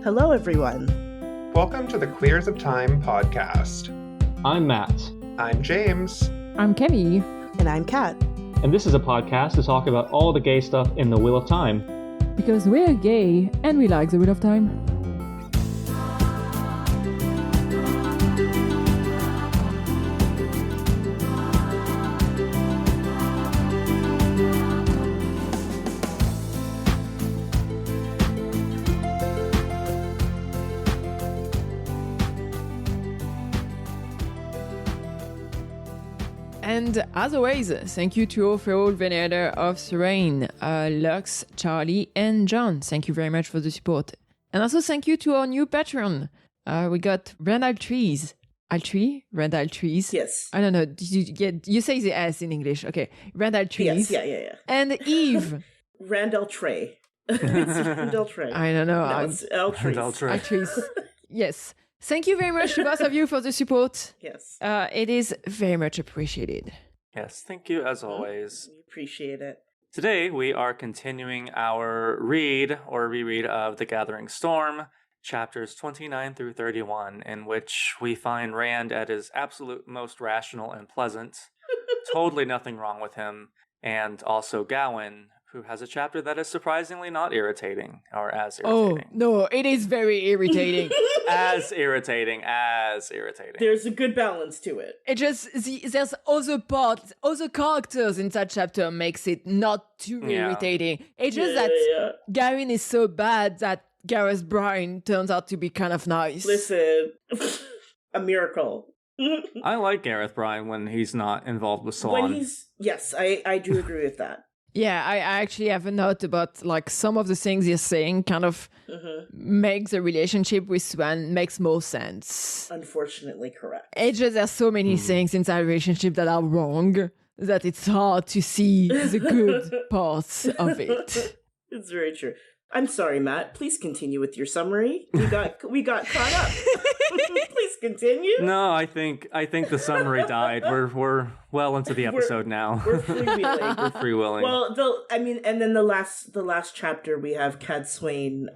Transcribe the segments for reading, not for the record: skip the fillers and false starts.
Hello, everyone. Welcome to the Queers of Time podcast. I'm Matt. I'm James. I'm Kenny. And I'm Kat. And this is a podcast to talk about all the gay stuff in the Wheel of Time. Because we're gay and we like the Wheel of Time. And as always, thank you to our fellow Venator of Serene, Lux, Charlie, and John. Thank you very much for the support. And also thank you to our new patron. We got Randall Trees. Randall Trees? Yes. I don't know. You say the S in English. Okay. Randall Trees. Yes, yeah. And Eve. Randall Trey. It's Randall Trey. I don't know. No, it's L Trees. Randall Trees. Yes. Thank you very much to both of you for the support. Yes. It is very much appreciated. Yes, thank you as always. We appreciate it. Today we are continuing our reread of The Gathering Storm, chapters 29 through 31, in which we find Rand at his absolute most rational and pleasant. Totally nothing wrong with him. And also Gawyn, who has a chapter that is surprisingly not irritating, or as irritating. Oh, no, it is very irritating. as irritating. There's a good balance to it. It just, there's other characters in that chapter makes it not too irritating. It's just that Gawyn is so bad that Gareth Bryan turns out to be kind of nice. Listen, a miracle. I like Gareth Bryan when he's not involved with Salon. Yes, I do agree with that. Yeah, I actually have a note about like some of the things you're saying kind of makes the relationship with Swan makes more sense. Unfortunately correct. It's just there's so many things in that relationship that are wrong that it's hard to see the good parts of it. It's very true. I'm sorry, Matt. Please continue with your summary. We got caught up. Please continue. No, I think the summary died. We're well into the episode now. We're freewheeling. We're freewheeling. Well, and then the last chapter we have Cadsuane.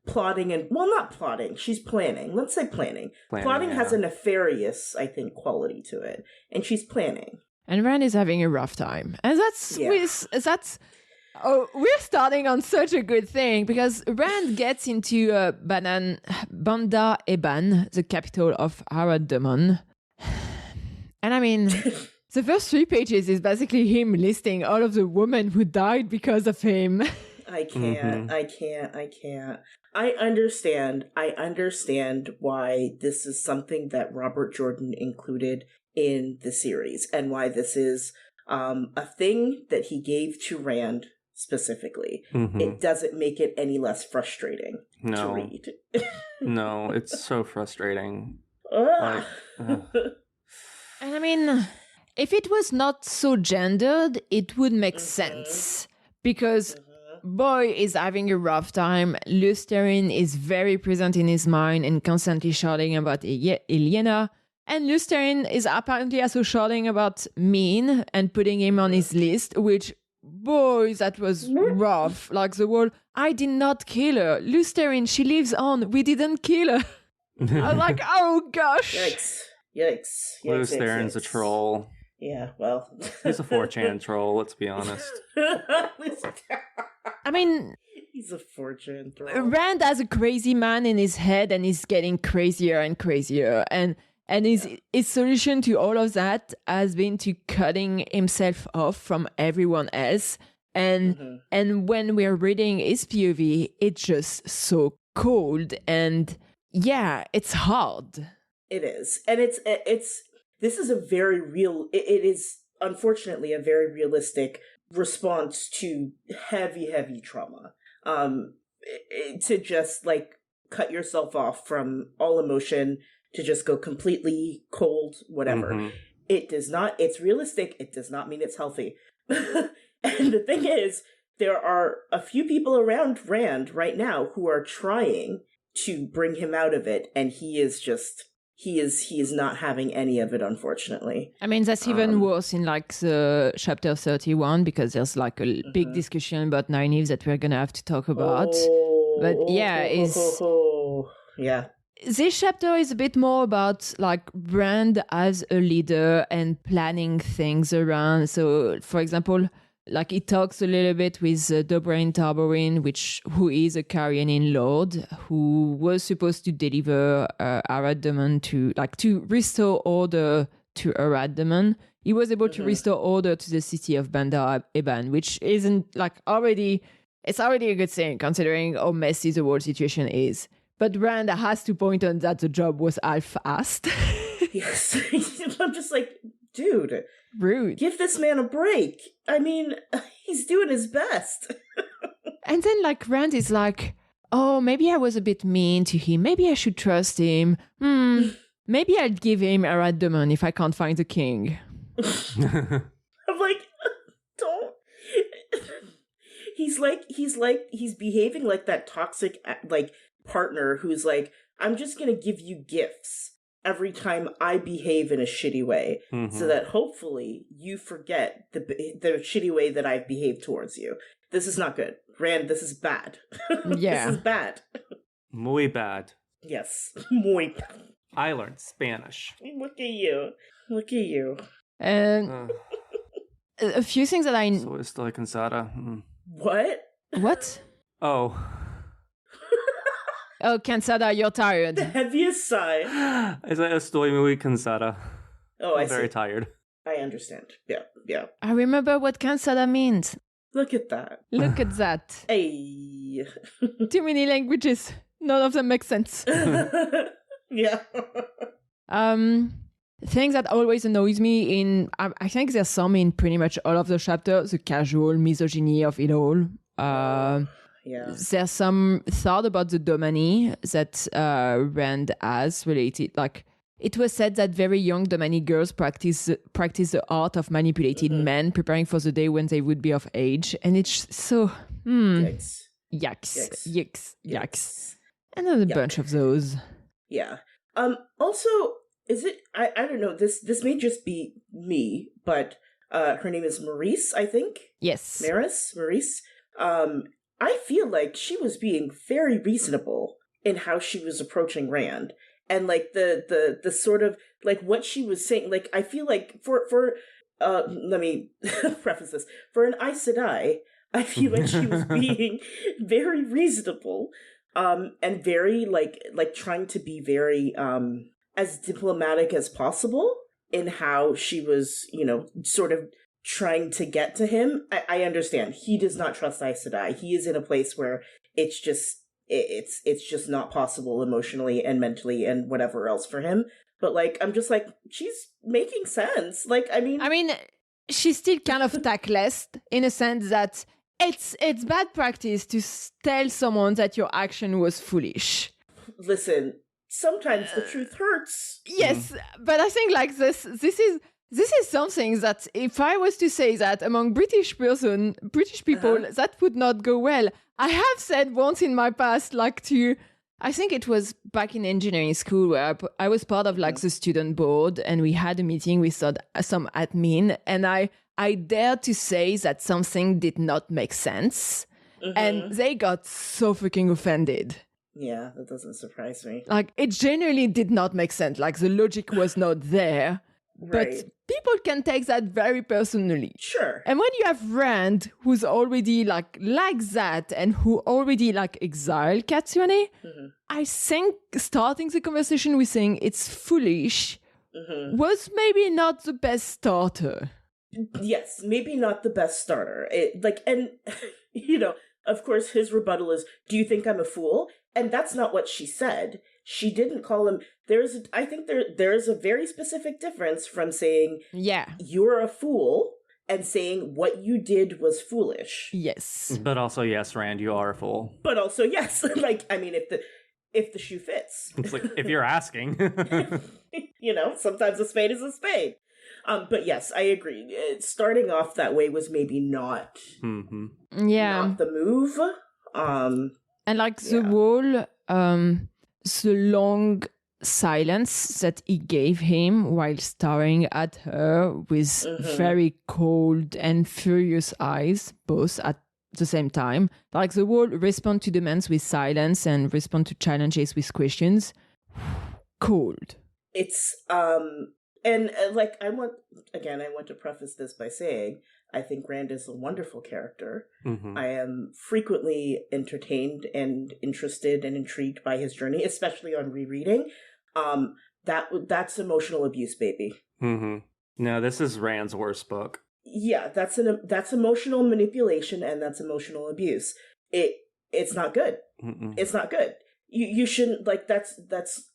Plotting and not plotting. She's planning. Let's say planning. Plotting has a nefarious, I think, quality to it, and she's planning. And Rand is having a rough time, and Oh, we're starting on such a good thing because Rand gets into Banda Eban, the capital of Aradamon. And I mean, the first 3 pages is basically him listing all of the women who died because of him. I can't. I understand why this is something that Robert Jordan included in the series and why this is a thing that he gave to Rand specifically. It doesn't make it any less frustrating to read. No, it's so frustrating. And I mean, if it was not so gendered, it would make sense. Because Boy is having a rough time. Lusterin is very present in his mind and constantly shouting about Eliana. And Lusterin is apparently also shouting about Min and putting him on his list, which, boy, that was rough. Like the whole, I did not kill her. Lusterin, she lives on. We didn't kill her. I was like, oh gosh. Yikes. Lusterin's a troll. Yeah, well. He's a 4chan troll, let's be honest. I mean, he's a 4chan troll. Rand has a crazy man in his head and he's getting crazier and crazier. And his solution to all of that has been to cutting himself off from everyone else. And when we're reading his POV, it's just so cold. And yeah, it's hard. It is. And this is a very real, it is unfortunately a very realistic response to heavy trauma. To just like cut yourself off from all emotion, to just go completely cold, whatever. It's realistic. It does not mean it's healthy. And the thing is, there are a few people around Rand right now who are trying to bring him out of it. And he is not having any of it, unfortunately. I mean, that's even worse in like the chapter 31, because there's like a big discussion about Nynaeve that we're going to have to talk about. But yeah, yeah. This chapter is a bit more about like Rand as a leader and planning things around. So, for example, like he talks a little bit with Dobrain Tarborin, who is a Carianian lord who was supposed to deliver Arad-Daman to restore order to Arad-Daman. He was able to restore order to the city of Bandar Eban, which isn't like it's already a good thing considering how messy the whole situation is. But Rand has to point out that the job was half-assed. Yes. I'm just like, dude. Rude. Give this man a break. I mean, he's doing his best. And then like Rand is like, oh, maybe I was a bit mean to him. Maybe I should trust him. Maybe I'll give him Arad-Daman if I can't find the king. I'm like, don't. He's behaving like that toxic, like, partner who's like, I'm just gonna give you gifts every time I behave in a shitty way, so that hopefully you forget the shitty way that I've behaved towards you. This is not good. Rand, this is bad. Yeah. This is bad. Muy bad. Yes. Muy bad. I learned Spanish. Look at you. Look at you. And a few things that I... So estoy cansada. What? What? Oh. Oh, cansada, you're tired. The heaviest sigh. I said estoy muy cansada. Oh, I'm very tired. I understand. Yeah. I remember what cansada means. Look at that. Look at that. Hey. Too many languages. None of them make sense. Yeah. Things that always annoys me in... I think there's some in pretty much all of the chapters. The casual misogyny of it all. Yeah. There's some thought about the Domani that Rand has related. Like, it was said that very young Domani girls practice the art of manipulating men, preparing for the day when they would be of age. And it's so... Yikes. Another bunch of those. Yeah. Also, is it... I don't know. This may just be me, but her name is Maurice, I think? Yes. Maurice. I feel like she was being very reasonable in how she was approaching Rand. And like the sort of like what she was saying, like I feel like for let me preface this. For an Aes Sedai, I feel like she was being very reasonable, and very like trying to be very as diplomatic as possible in how she was, sort of trying to get to him. I understand he does not trust Aes Sedai. He is in a place where it's just not possible emotionally and mentally and whatever else for him. But like, I'm just like, she's making sense. Like, I mean, she's still kind of tactless in a sense that it's bad practice to tell someone that your action was foolish. Listen, sometimes the truth hurts. Yes, but I think like this is something that if I was to say that among British people, that would not go well. I have said once in my past, I think it was back in engineering school where I was part of like the student board and we had a meeting with some admin and I dared to say that something did not make sense and they got so freaking offended. Yeah, that doesn't surprise me. Like it genuinely did not make sense. Like the logic was not there. But people can take that very personally. Sure. And when you have Rand, who's already like that and who already like exiled Cadsuane, I think starting the conversation with saying it's foolish was maybe not the best starter. Yes, maybe not the best starter. Of course, his rebuttal is, do you think I'm a fool? And that's not what she said. She didn't call him... I think there is a very specific difference from saying, you're a fool, and saying what you did was foolish. Yes. But also, yes, Rand, you are a fool. But also, yes. If the shoe fits. It's like, if you're asking. Sometimes a spade is a spade. But yes, I agree. Starting off that way was maybe not... not the move. And like the whole... the long silence that he gave him while staring at her with very cold and furious eyes, both at the same time. Like the whole respond to demands with silence and respond to challenges with questions. Cold. It's and like I want to preface this by saying I think Rand is a wonderful character. Mm-hmm. I am frequently entertained and interested and intrigued by his journey, especially on rereading. That's emotional abuse, baby. Mm-hmm. No, this is Rand's worst book. Yeah, that's emotional manipulation and that's emotional abuse. It's not good. Mm-mm. It's not good. You shouldn't, like, that's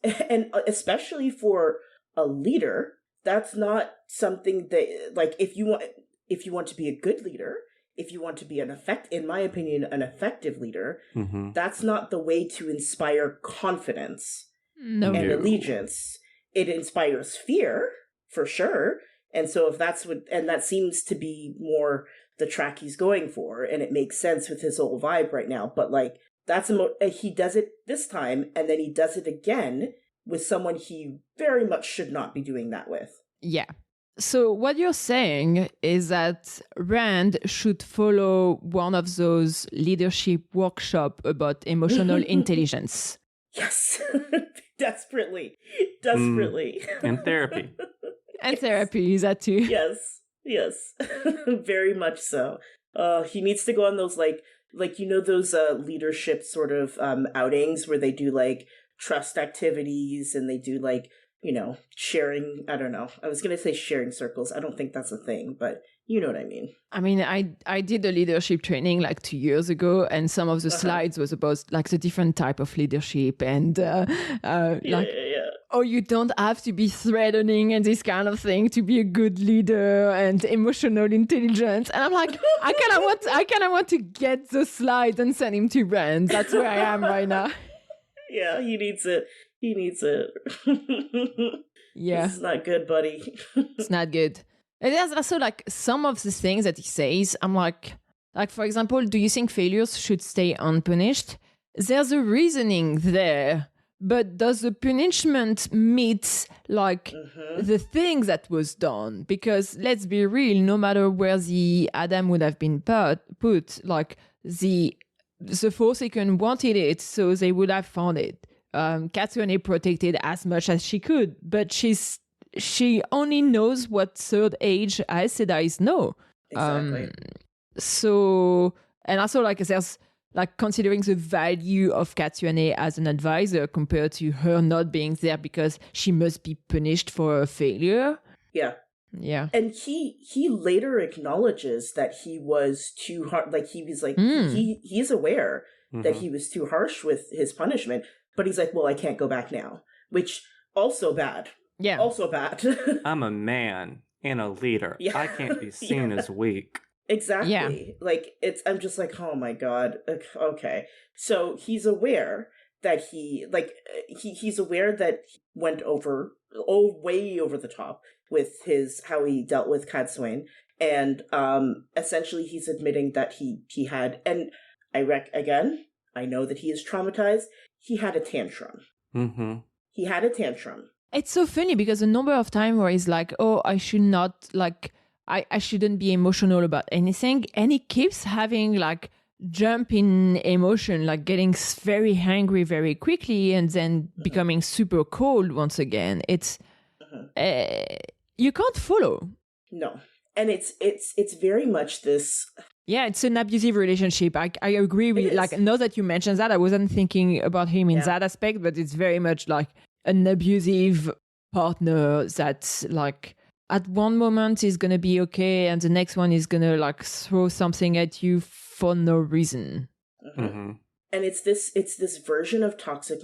and especially for a leader, that's not something that, like, if you want to be a good leader, if you want to be in my opinion, an effective leader, Mm-hmm. that's not the way to inspire confidence No. and allegiance. It inspires fear, for sure. And so if that's and that seems to be more the track he's going for, and it makes sense with his whole vibe right now. But like, he does it this time, and then he does it again with someone he very much should not be doing that with. Yeah. So what you're saying is that Rand should follow one of those leadership workshop about emotional intelligence. Yes. Desperately. And therapy. And therapy, is that too? Yes. Very much so. He needs to go on those like those leadership sort of outings where they do like trust activities and they do like, sharing, I don't know. I was going to say sharing circles. I don't think that's a thing, but you know what I mean. I mean, I did a leadership training like 2 years ago, and some of the slides was about like the different type of leadership and oh, you don't have to be threatening and this kind of thing to be a good leader and emotional intelligence. And I'm like, I kind of want to get the slides and send him to Rand. That's where I am right now. Yeah, he needs it. Yeah. This is not good, buddy. It's not good. And there's also like some of the things that he says, I'm like for example, do you think failures should stay unpunished? There's a reasoning there, but does the punishment meet like the thing that was done? Because let's be real, no matter where the Adam would have been put, like the Forsaken wanted it, so they would have found it. Cadsuane protected as much as she could, but she only knows what third age Aes Sedais know. Exactly. So, and also like there's like considering the value of Cadsuane as an advisor compared to her not being there because she must be punished for a failure. Yeah. Yeah. And he later acknowledges that he was too hard. Like he was like, he's aware that he was too harsh with his punishment, but he's like, well, I can't go back now, which also bad. Yeah. Also bad. I'm a man and a leader. Yeah. I can't be seen as weak. Exactly. Yeah. Like I'm just like, oh my God. Okay. So he's aware that he's aware that he went way over the top with how he dealt with Cadsuane. And essentially he's admitting that he had, and I know that he is traumatized. He had a tantrum. Mm-hmm. He had a tantrum. It's so funny because the number of times where he's like, oh, I should not, like, I shouldn't be emotional about anything. And he keeps having like jump in emotion, like getting very angry very quickly and then becoming super cold once again. It's, you can't follow. No. And it's very much this. Yeah, it's an abusive relationship. I agree with, like, now that you mentioned that, I wasn't thinking about him in that aspect, but it's very much like an abusive partner that's like, at one moment is going to be okay, and the next one is going to like throw something at you for no reason. Mm-hmm. And it's this version of toxic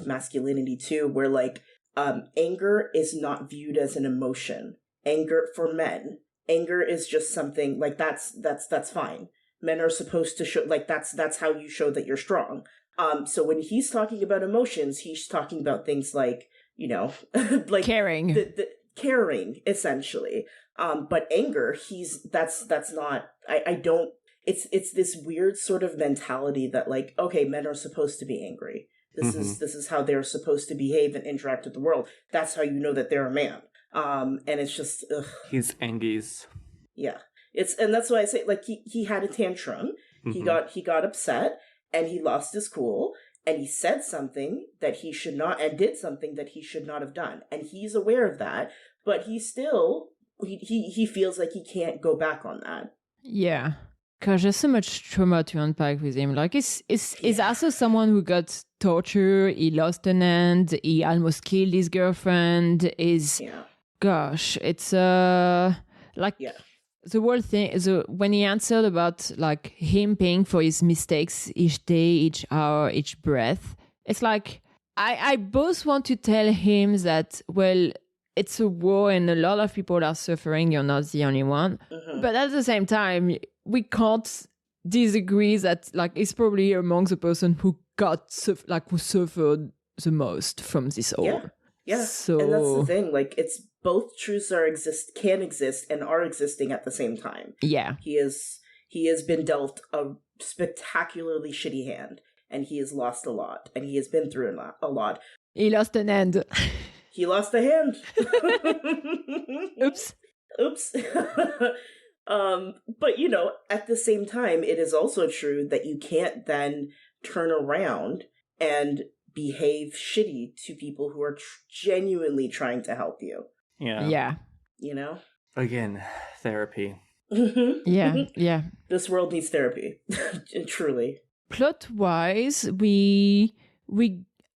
masculinity too, where like anger is not viewed as an emotion. Anger for men, anger is just something like that's fine. Men are supposed to show, like that's how you show that you're strong. So when he's talking about emotions, he's talking about things like, like caring. The caring, essentially. But anger, that's not, I don't, it's this weird sort of mentality that like, okay, men are supposed to be angry. This is how they're supposed to behave and interact with the world. That's how you know that they're a man. And it's just, ugh. He's Angies. Yeah. And that's why I say, like, he had a tantrum. Mm-hmm. He got upset, and he lost his cool, and he said something that he should not, and did something that he should not have done. And he's aware of that, but he still, he feels like he can't go back on that. Yeah. Because there's so much trauma to unpack with him. Like, he's also someone who got tortured, he lost an hand, he almost killed his girlfriend, gosh, it's like the whole thing, when he answered about like him paying for his mistakes each day, each hour, each breath, it's like, I both want to tell him that, well, it's a war and a lot of people are suffering, you're not the only one. But at the same time, we can't disagree that like he's probably among the person who who suffered the most from this all. Yeah. So, and that's the thing, like, it's both truths can exist and are existing at the same time. Yeah. He has been dealt a spectacularly shitty hand, and he has lost a lot, and he has been through a lot. He lost an hand. He lost a hand. Oops. But, you know, at the same time, it is also true that you can't then turn around and behave shitty to people who are genuinely trying to help you. Yeah. You know? Again, therapy. Yeah. This world needs therapy. Truly. Plot-wise,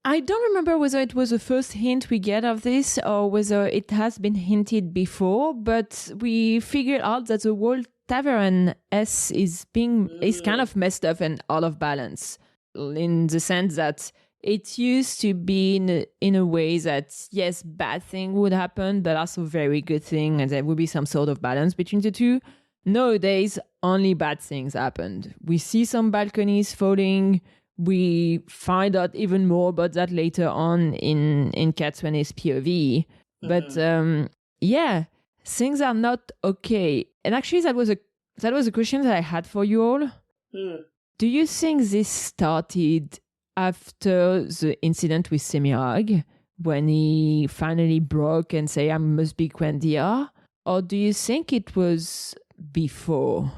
I don't remember whether it was the first hint we get of this or whether it has been hinted before, but we figured out that the whole tavern is kind of messed up and out of balance, in the sense that it used to be in a way that, yes, bad thing would happen, but also very good thing, and there would be some sort of balance between the two. Nowadays, only bad things happened. We see some balconies falling. We find out even more about that later on in Cadsuane's POV. But things are not okay. And actually, that was a question that I had for you all. Do you think this started after the incident with Semirag, when he finally broke and said, I must be Gwendia? Or do you think it was before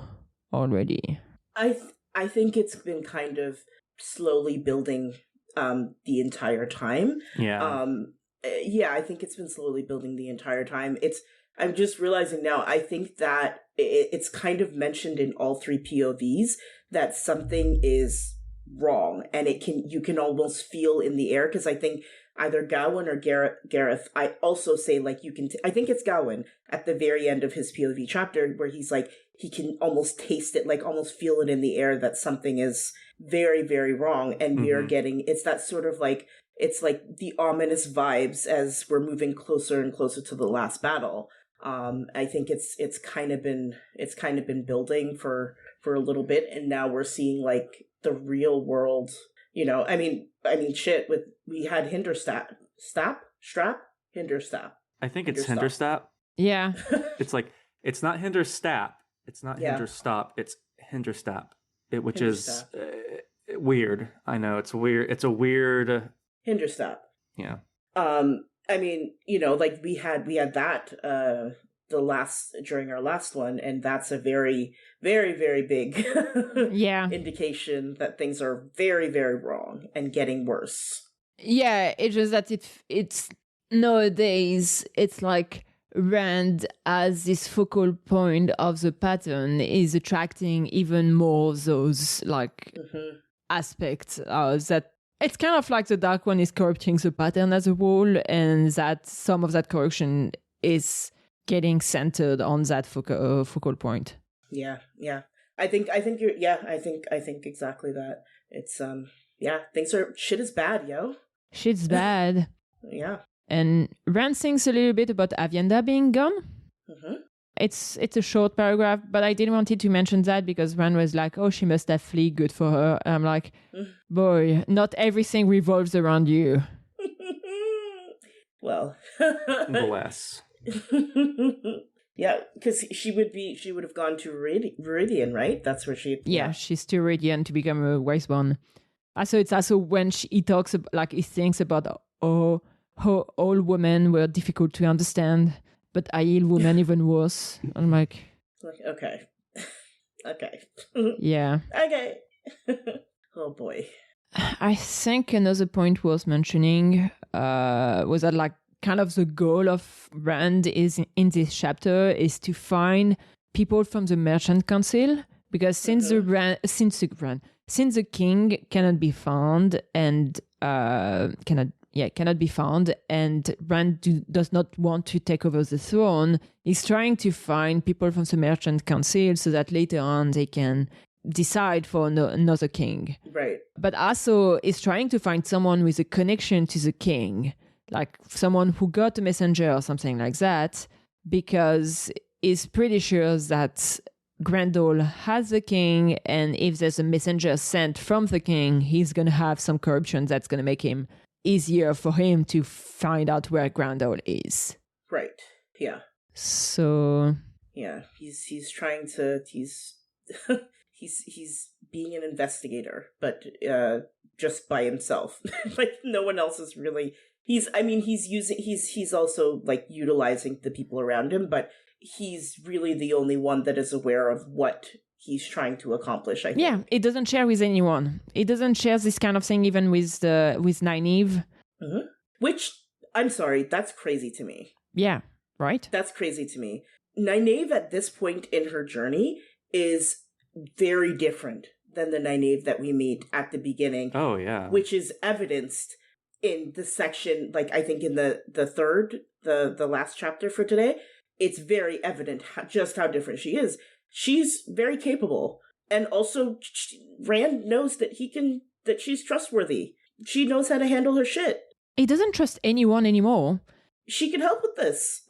already? I think it's been kind of slowly building the entire time. I think it's been slowly building the entire time. I'm just realizing now, I think that it's kind of mentioned in all three POVs that something is wrong, and you can almost feel in the air, because I think either Gawyn or Gareth, I also say, like, I think it's Gawyn at the very end of his POV chapter, where he's like, he can almost taste it, like almost feel it in the air that something is very, very wrong. And we are getting, it's that sort of like, it's like the ominous vibes as we're moving closer and closer to the last battle. I think it's kind of been building for a little bit, and now we're seeing like the real world, you know, I mean shit, we had Hinderstap. I think it's Hinderstap. Yeah. It's like, it's not Hinderstap. It's not Hinderstop. It's Hinderstap. Which is weird. I know, it's weird. It's a weird Hinderstap. Yeah. I mean, you know, like we had that during our last one, and that's a very, very, very big indication that things are very, very wrong and getting worse. Yeah, it's just that it's nowadays, it's like Rand as this focal point of the pattern is attracting even more those like aspects that it's kind of like the Dark One is corrupting the pattern as a whole, and that some of that corruption is getting centered on that focal point. Yeah. I think exactly that. It's shit is bad, yo. Shit's bad. Yeah. And Rand thinks a little bit about Avienda being gone. It's a short paragraph, but I didn't want to mention that because Rand was like, oh, she must have fled, good for her. And I'm like, boy, not everything revolves around you. Well. Bless. Yeah, because she would have gone to Viridian, right? That's where she... Yeah, she's to Viridian to become a Wisebone. Also, it's also when he talks about, like, he thinks about, how all women were difficult to understand, but Aiel women even worse. I'm like... Okay. Okay. Yeah. Okay. Oh boy. I think another point worth mentioning was that like kind of the goal of Rand is in this chapter is to find people from the Merchant Council, because since the king cannot be found and cannot be found, and Rand does not want to take over the throne, he's trying to find people from the Merchant Council so that later on they can decide for another king. Right. But also is trying to find someone with a connection to the king, like someone who got a messenger or something like that, because he's pretty sure that Grendel has the king, and if there's a messenger sent from the king, he's going to have some corruption that's going to make him easier for him to find out where Grendel is. Right. Yeah. So yeah, he's trying to he's being an investigator, but just by himself. Like no one else is really. He's also like utilizing the people around him, but he's really the only one that is aware of what he's trying to accomplish. I think. Yeah, it doesn't share with anyone. It doesn't share this kind of thing even with Nynaeve. Mm-hmm. Which, I'm sorry, that's crazy to me. Yeah, right? That's crazy to me. Nynaeve at this point in her journey is very different than the Nynaeve that we meet at the beginning. Oh, yeah. Which is evidenced in the section, like I think in the last chapter for today. It's very evident just how different she is. She's very capable. And also, Rand knows that she's trustworthy. She knows how to handle her shit. He doesn't trust anyone anymore. She can help with this.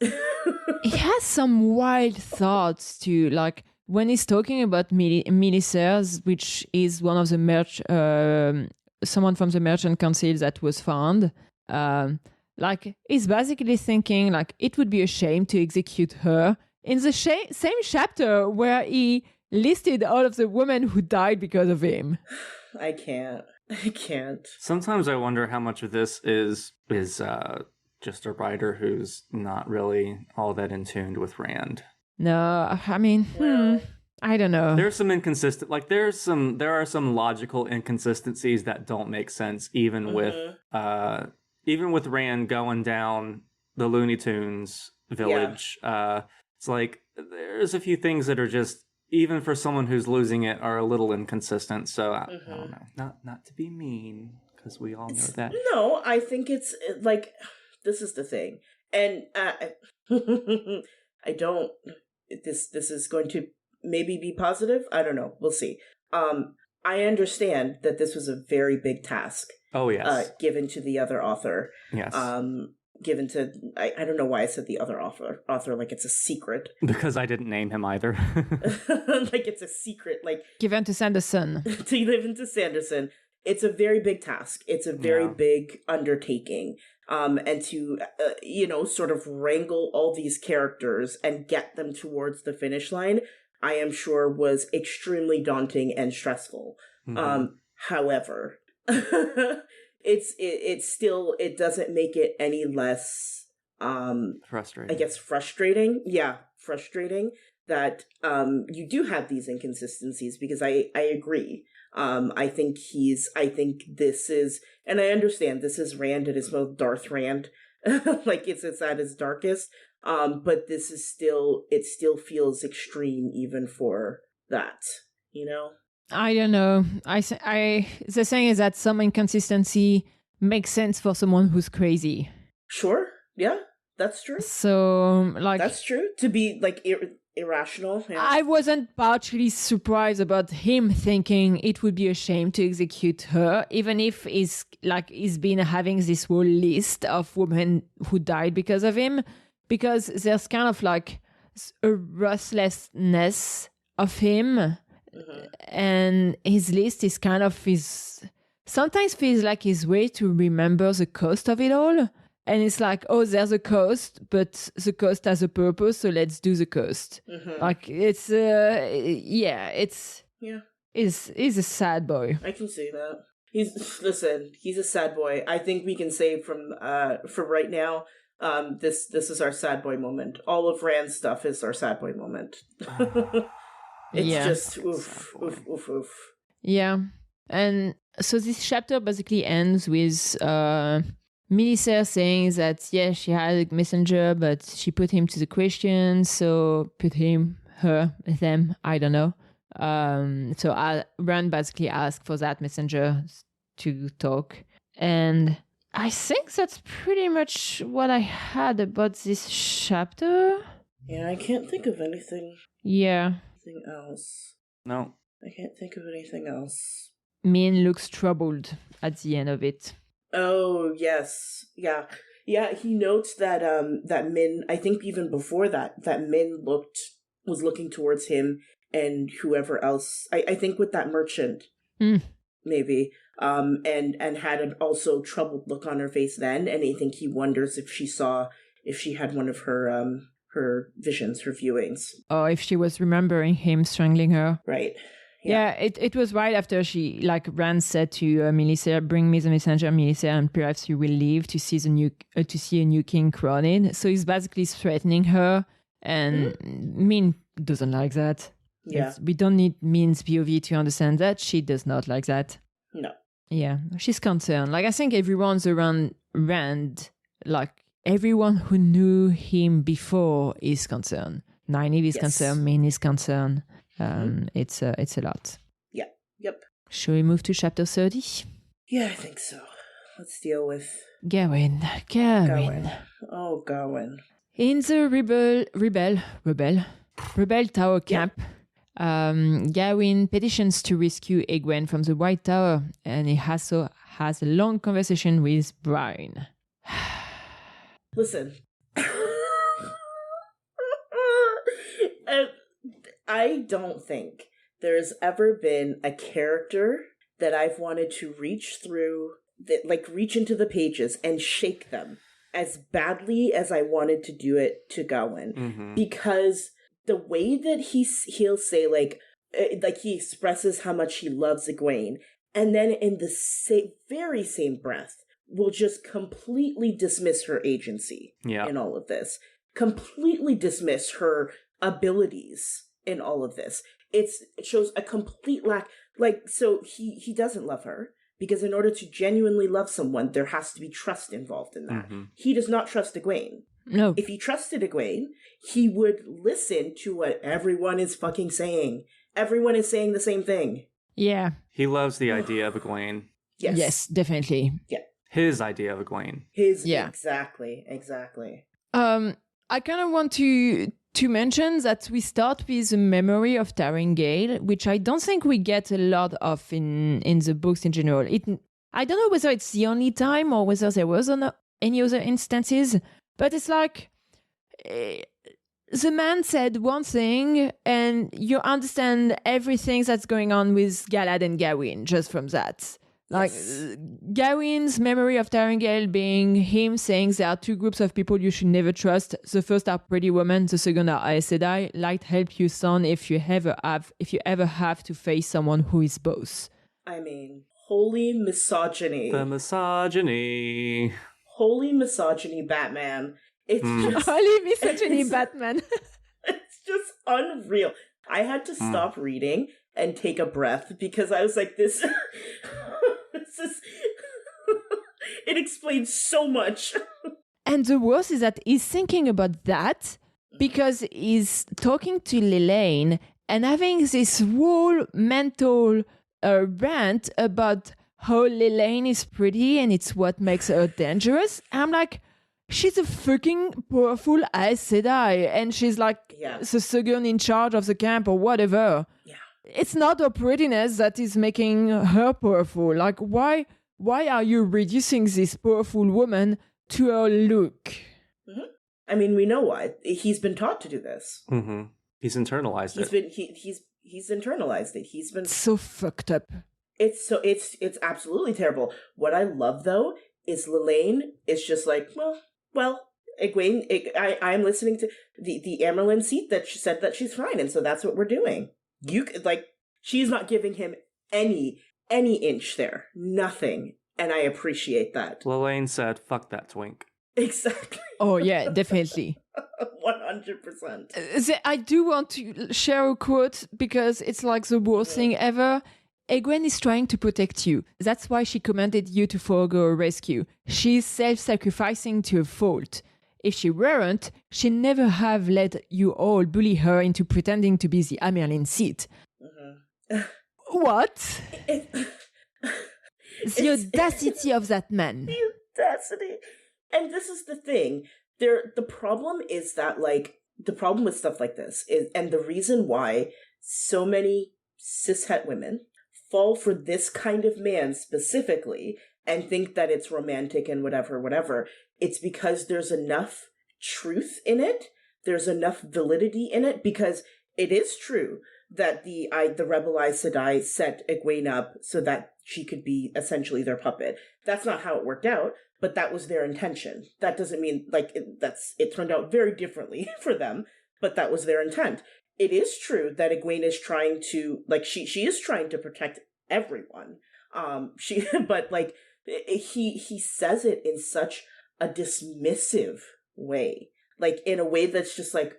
He has some wild thoughts too, like when he's talking about Millicers, which is one of the someone from the Merchant Council that was found. Like he's basically thinking like it would be a shame to execute her in the same chapter where he listed all of the women who died because of him. I can't. Sometimes I wonder how much of this is just a writer who's not really all that in tune with Rand. No, I mean, I don't know. There's some there are some logical inconsistencies that don't make sense, even with Rand going down the Looney Tunes village. Yeah. It's like there's a few things that are just, even for someone who's losing it, are a little inconsistent. So I don't know, not to be mean, because we all know that. No, I think it's like, this is the thing, and I don't. This is going to maybe be positive. I don't know. We'll see. I understand that this was a very big task. Oh yes. Given to the other author. Yes. Given to I don't know why I said the other author like it's a secret. Because I didn't name him either. Like it's a secret. Like given to Sanderson. Given to Sanderson. It's a very big task. It's a very big undertaking. And to, sort of wrangle all these characters and get them towards the finish line, I am sure was extremely daunting and stressful. Mm-hmm. However, it doesn't make it any less, frustrating. I guess frustrating. Yeah, frustrating that, you do have these inconsistencies, because I agree. I think this is, and I understand this is Rand at his most Darth Rand, like it's at his darkest, but this is it still feels extreme even for that, I don't know. The thing is that some inconsistency makes sense for someone who's crazy. Sure. Yeah, that's true. So, like, that's true. To be like irrational. Yeah. I wasn't partially surprised about him thinking it would be a shame to execute her, even if he's been having this whole list of women who died because of him, because there's kind of like a restlessness of him. Mm-hmm. And his list is kind of sometimes feels like his way to remember the cost of it all. And it's like, oh, there's a cost, but the cost has a purpose, so let's do the cost. Mm-hmm. Like, it's, he's a sad boy. I can see that. He's a sad boy. I think we can say from right now, this is our sad boy moment. All of Rand's stuff is our sad boy moment. It's Yeah. just oof, oof, oof, oof. Yeah. And so this chapter basically ends with Melissa saying that, yeah, she had a messenger, but she put him to the question. So put him, her, them, I don't know. So Rand basically asked for that messenger to talk. And I think that's pretty much what I had about this chapter. Yeah, I can't think of anything else. No. I can't think of anything else. Min looks troubled at the end of it. Oh, yes. Yeah. Yeah, he notes that that Min, I think even before that Min was looking towards him and whoever else. I think with that merchant. Maybe. And had an also troubled look on her face then, and I think he wonders if she had one of her visions, her viewings. Or if she was remembering him strangling her. Right. Yeah, it was right after she, like Rand said to Melissa, bring me the messenger, Melissa, and perhaps you will leave to see a new king crowned. So he's basically threatening her, and Min doesn't like that. Yeah. We don't need Min's POV to understand that. She does not like that. No. Yeah, she's concerned. Like, I think everyone's around Rand, like, everyone who knew him before is concerned. Nynaeve is concerned, Min is concerned. It's a lot. Yeah. Yep. Shall we move to chapter 30? Yeah, I think so. Let's deal with Gawyn. Oh, Gawyn. In the rebel tower camp, Gawyn petitions to rescue Egwene from the White Tower, and he also has a long conversation with Brian. Listen. I don't think there's ever been a character that I've wanted to reach into the pages and shake them as badly as I wanted to do it to Gawyn. Because the way that he'll say, like he expresses how much he loves Egwene, and then in the very same breath will just completely dismiss her agency in all of this. Completely dismiss her abilities in all of this. It shows a complete lack. So he doesn't love her, because in order to genuinely love someone, there has to be trust involved in that. He does not trust Egwene. No. If he trusted Egwene, he would listen to what everyone is fucking saying. Everyone is saying the same thing. Yeah. He loves the idea of Egwene. Yes, definitely. Yeah. His idea of Gawyn. Exactly. I kind of want to mention that we start with the memory of Taringale, which I don't think we get a lot of in the books in general. I don't know whether it's the only time or whether there was any other instances, but it's like the man said one thing and you understand everything that's going on with Galad and Gawyn just from that. Like, Gawyn's memory of Taringale being him saying there are two groups of people you should never trust. The first are pretty women, the second are Aes Sedai. Light help you, son, if you ever have to face someone who is both. I mean, holy misogyny. The misogyny. Holy misogyny, Batman. It's just... Holy misogyny, Batman. It's just unreal. I had to stop reading and take a breath because I was like, this... it explains so much. And the worst is that he's thinking about that because he's talking to Lelaine and having this whole mental rant about how Lelaine is pretty and it's what makes her dangerous. And I'm like, she's a fucking powerful Aes Sedai and she's like the second in charge of the camp or whatever. Yeah. It's not her prettiness that is making her powerful. Like, why are you reducing this powerful woman to her look? I mean, we know why. He's been taught to do this. He's internalized it. He's internalized it. He's been so fucked up. It's absolutely terrible. What I love though is Lelaine is just like, well, Egwene, I'm listening to the Amerlin seat that she said that she's fine, and so that's what we're doing. She's not giving him any inch there. Nothing. And I appreciate that. Lelaine said, fuck that twink. Exactly. Oh, yeah, definitely. 100%. I do want to share a quote because it's like the worst thing ever. Gawyn is trying to protect you. That's why she commanded you to forego a rescue. She's self-sacrificing to a fault. If she weren't, she'd never have let you all bully her into pretending to be the Amerlin seat. What? The audacity of that man. The audacity. And this is the thing. The problem is that, like, the problem with stuff like this is, and the reason why so many cishet women fall for this kind of man specifically and think that it's romantic and whatever, it's because there's enough truth in it. There's enough validity in it, because it is true that the rebel Aes Sedai set Egwene up so that she could be essentially their puppet. That's not how it worked out, but that was their intention. That doesn't mean, like, it turned out very differently for them, but that was their intent. It is true that Egwene is trying to, like, she is trying to protect everyone. But like, he says it in such a dismissive way, like in a way that's just like,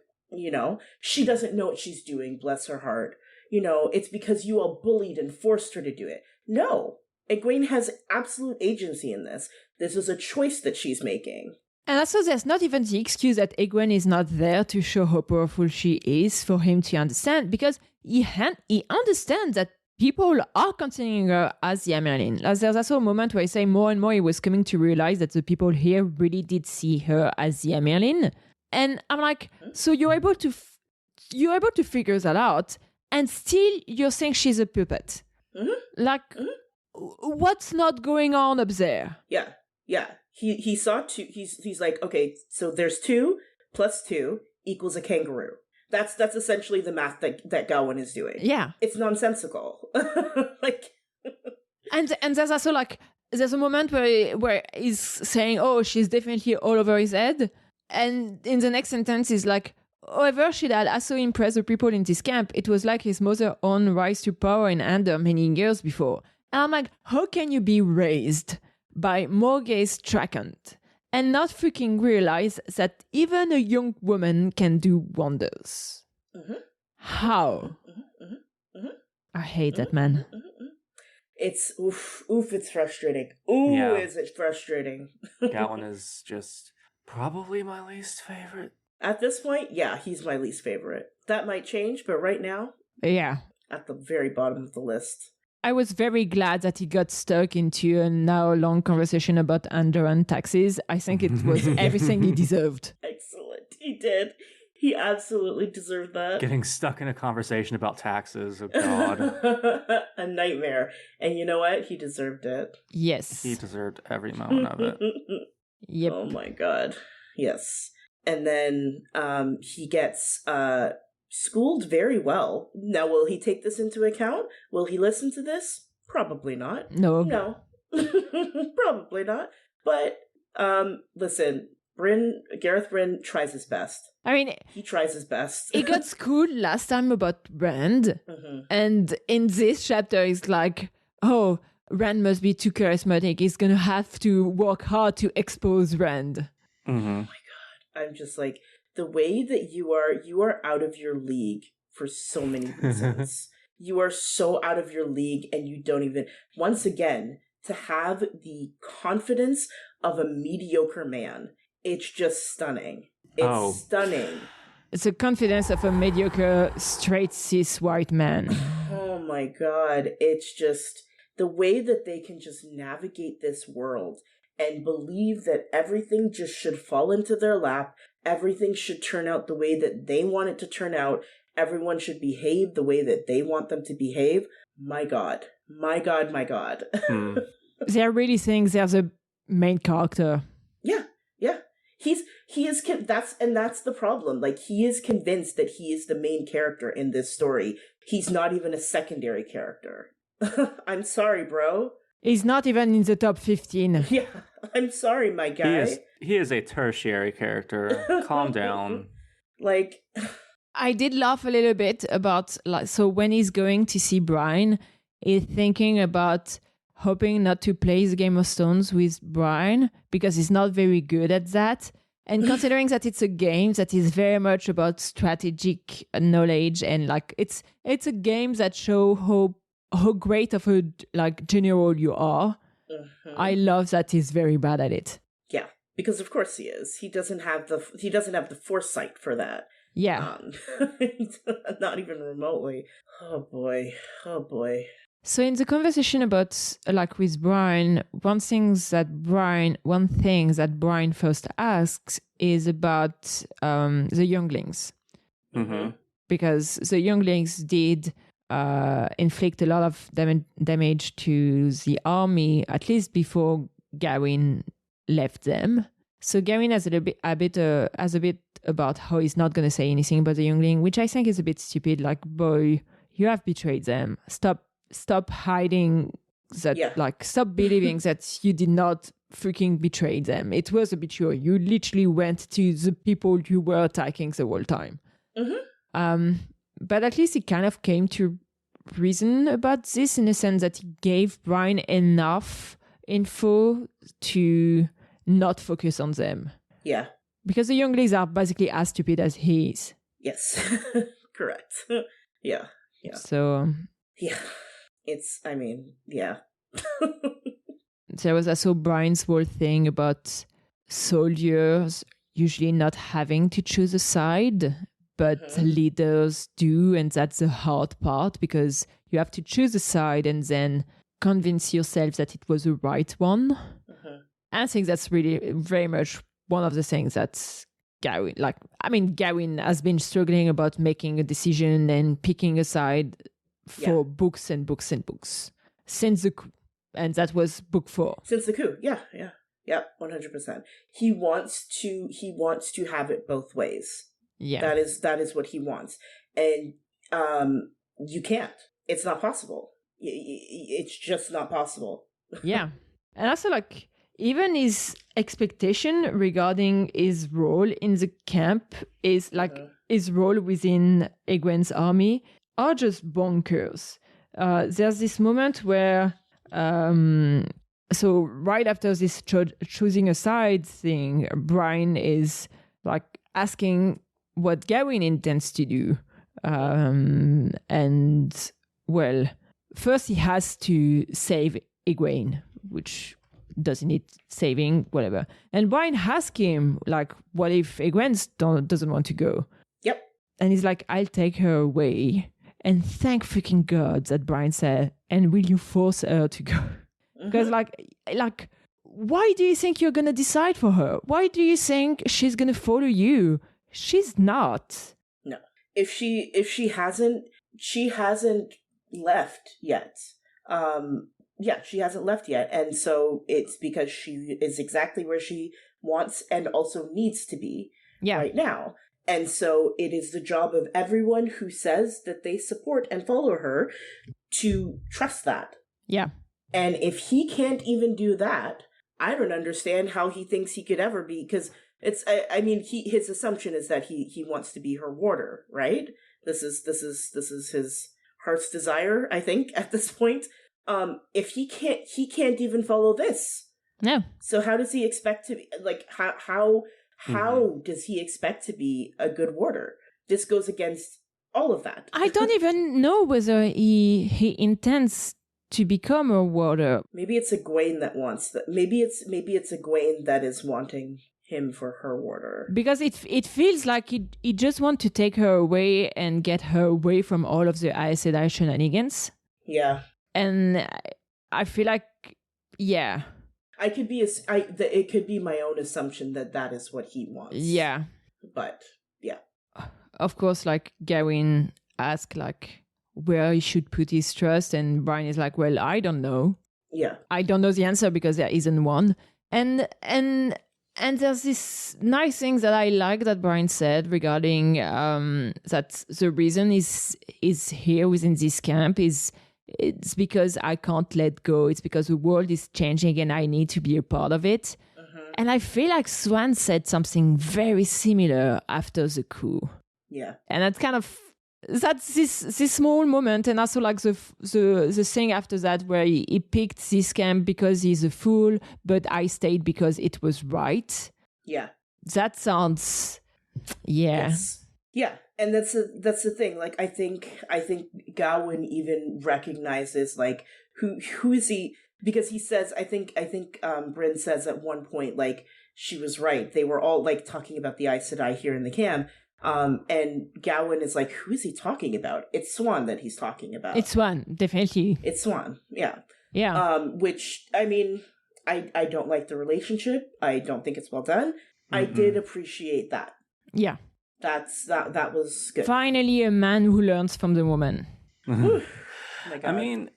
she doesn't know what she's doing, bless her heart. It's because you all bullied and forced her to do it. No, Egwene has absolute agency in this. This is a choice that she's making. And also, there's not even the excuse that Egwene is not there to show how powerful she is for him to understand, because he understands that people are considering her as the Amerlin. There's also a moment where I say more and more he was coming to realize that the people here really did see her as the Amerlin. And I'm like, so you're able to figure that out, and still you're saying she's a puppet. Mm-hmm. Like, what's not going on up there? Yeah. He saw two. He's like, okay, so there's 2 plus 2 equals a kangaroo. That's essentially the math that Gawyn is doing. Yeah, it's nonsensical. Like, and there's also like, there's a moment where he's saying, oh, she's definitely all over his head, and in the next sentence he's like, however, she had also impressed the people in this camp. It was like his mother's own rise to power in Andor many years before. And I'm like, how can you be raised by Morgaze Trakand and not freaking realize that even a young woman can do wonders? Mm-hmm. How? I hate that man. It's it's frustrating. Yeah. Is it frustrating? Gawyn is just probably my least favorite. At this point, yeah, he's my least favorite. That might change, but right now, yeah, at the very bottom of the list. I was very glad that he got stuck into a now long conversation about Andor and taxes. I think it was everything he deserved. Excellent. He did. He absolutely deserved that. Getting stuck in a conversation about taxes, oh God. A nightmare. And you know what? He deserved it. Yes. He deserved every moment of it. Yep. Oh my God. Yes. And then he gets schooled very well. Now, will he take this into account? Will he listen to this? Probably not. No. Probably not. But listen, Gareth Bryn tries his best. I mean, he tries his best. He got schooled last time about Rand, and in this chapter, he's like, "Oh, Rand must be too charismatic. He's gonna have to work hard to expose Rand." Mm-hmm. Oh my God, I'm just like, the way that you are out of your league for so many reasons. You are so out of your league, and you don't even, once again, to have the confidence of a mediocre man. It's just stunning. It's stunning. It's the confidence of a mediocre, straight cis white man. Oh my God. It's just the way that they can just navigate this world and believe that everything just should fall into their lap. Everything should turn out the way that they want it to turn out. Everyone should behave the way that they want them to behave. My God. My God, my God. They're really saying they're the main character. Yeah. That's the problem. Like, he is convinced that he is the main character in this story. He's not even a secondary character. I'm sorry, bro. He's not even in the top 15. Yeah, I'm sorry, my guy. He is a tertiary character. Calm down. Like, I did laugh a little bit about, like, so when he's going to see Brian, he's thinking about hoping not to play the Game of Thrones with Brian because he's not very good at that. And considering that it's a game that is very much about strategic knowledge, and like it's a game that show how great of a like general you are. I love that he's very bad at it. Yeah, because of course he is. He doesn't have the foresight for that. Yeah. Not even remotely. Oh boy. So in the conversation about like with Brian, one thing that Brian first asks is about the younglings. Because the younglings did inflict a lot of damage to the army, at least before Gawyn left them. So Gawyn has a bit about how he's not going to say anything about the youngling, which I think is a bit stupid. Like, boy, you have betrayed them. Stop hiding that. Yeah. Like, stop believing that you did not freaking betray them. It was a betrayal. You literally went to the people you were attacking the whole time. But at least he kind of came to reason about this in the sense that he gave Brian enough info to not focus on them. Yeah. Because the younglings are basically as stupid as he is. Yes. Correct. Yeah. So... yeah. Yeah. There was also Brian's whole thing about soldiers usually not having to choose a side, but leaders do, and that's the hard part because you have to choose a side and then convince yourself that it was the right one. And I think that's really very much one of the things that Gawyn has been struggling about making a decision and picking a side for books and books and books since the coup. And that was book 4. Since the coup. Yeah, 100%. He wants to have it both ways. Yeah. That is what he wants. And you can't. It's not possible. It's just not possible. Yeah. And also, like, even his expectation regarding his role in the camp is like his role within Egwene's army are just bonkers. There's this moment where so right after this choosing a side thing, Brian is like asking what Gawyn intends to do. And well, first he has to save Egwene, which doesn't need saving, whatever. And Brian asks him, like, what if Egwene doesn't want to go? Yep. And he's like, I'll take her away. And thank freaking God that Brian said, and will you force her to go? Because like, why do you think you're going to decide for her? Why do you think she's going to follow you? She's not. No. If she hasn't left yet. She hasn't left yet. And so it's because she is exactly where she wants and also needs to be right now. And so it is the job of everyone who says that they support and follow her to trust that. Yeah. And if he can't even do that, I don't understand how he thinks he could ever be, because his assumption is that he wants to be her warder, right? This is his heart's desire, I think, at this point. If he can't even follow this. No. So how does he expect to be, like, how does he expect to be a good warder? This goes against all of that. I don't even know whether he intends to become a warder. Maybe it's Egwene that wants that. Maybe it's Egwene that is wanting him for her warder. Because it feels like he just wants to take her away and get her away from all of the Aes Sedai shenanigans. Yeah. And I feel like, yeah. It could be my own assumption that is what he wants. Yeah. But, yeah. Of course, like, Gawyn asks, like, where he should put his trust, and Brian is like, well, I don't know. Yeah. I don't know the answer because there isn't one. And there's this nice thing that I like that Brian said regarding that the reason is here within this camp it's because I can't let go. It's because the world is changing and I need to be a part of it. And I feel like Swan said something very similar after the coup. Yeah. And that's this small moment, and also like the thing after that where he picked this camp because he's a fool, but I stayed because it was right. Yeah. that sounds, yeah. Yes. Yeah, and that's the thing. Like, I think Gawyn even recognizes, like, who is he? Because he says, I think Bryn says at one point, like, she was right. They were all, like, talking about the Aes Sedai here in the camp. And Gawyn is like, who is he talking about? It's Swan that he's talking about. It's Swan, definitely. It's Swan, yeah. Yeah. Which, I mean, I don't like the relationship. I don't think it's well done. I did appreciate that. Yeah. That was good. Finally, a man who learns from the woman. Oh my God. I mean,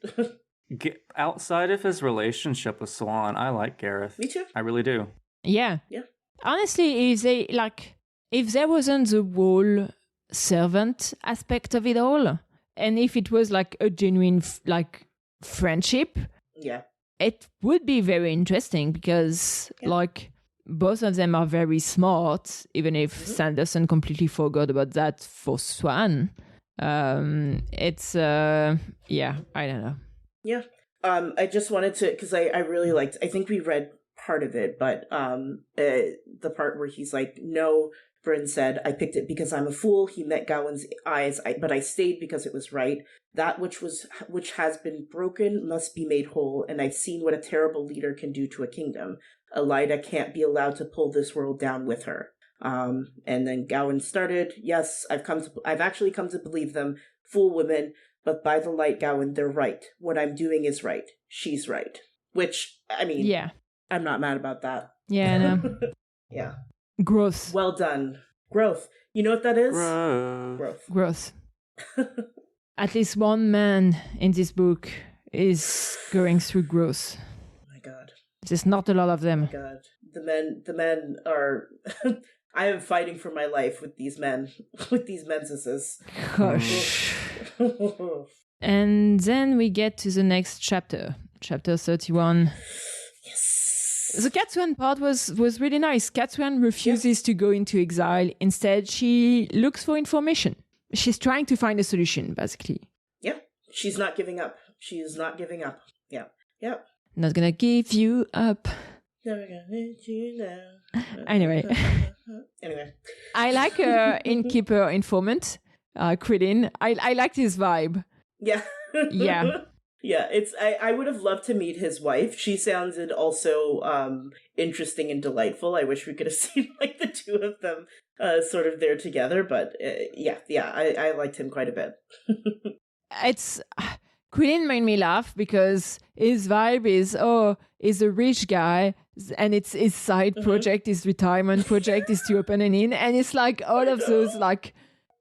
outside of his relationship with Swan, I like Gareth. Me too. I really do. Yeah. Yeah. Honestly, if there wasn't the whole servant aspect of it all, and if it was like a genuine friendship, Yeah. it would be very interesting because like both of them are very smart, even if Sanderson completely forgot about that for Swan. It's I don't know. Yeah. I just wanted to, because I really liked, I think we read part of it, but the part where he's like, no, Bryn said, I picked it because I'm a fool. He met Gawyn's eyes, but I stayed because it was right. That which has been broken must be made whole, and I've seen what a terrible leader can do to a kingdom. Elida can't be allowed to pull this world down with her. And then Gawyn started, yes, I've actually come to believe them, fool women, but by the light, Gawyn, they're right. What I'm doing is right. She's right. Which, I mean, Yeah. I'm not mad about that. Yeah, no. Yeah. Growth. Well done. Growth. You know what that is? Growth. Growth. At least one man in this book is going through growth. Oh my God. There's not a lot of them. Oh my God. The men are... I am fighting for my life with these men. With these menses. Gosh. And then we get to the next chapter. Chapter 31. Yes. The Cadsuane part was really nice. Cadsuane refuses to go into exile. Instead, she looks for information. She's trying to find a solution, basically. Yeah. She's not giving up. She is not giving up. Yeah. Yeah. Not gonna give you up. Never gonna let you down. Anyway. I like her innkeeper informant, Quillin. I liked his vibe. Yeah. Yeah. Yeah, I would have loved to meet his wife. She sounded also interesting and delightful. I wish we could have seen like the two of them sort of there together, but I liked him quite a bit. It's Quillin made me laugh because his vibe is a rich guy and it's his side project, his retirement project is to open an inn, and it's like all of those like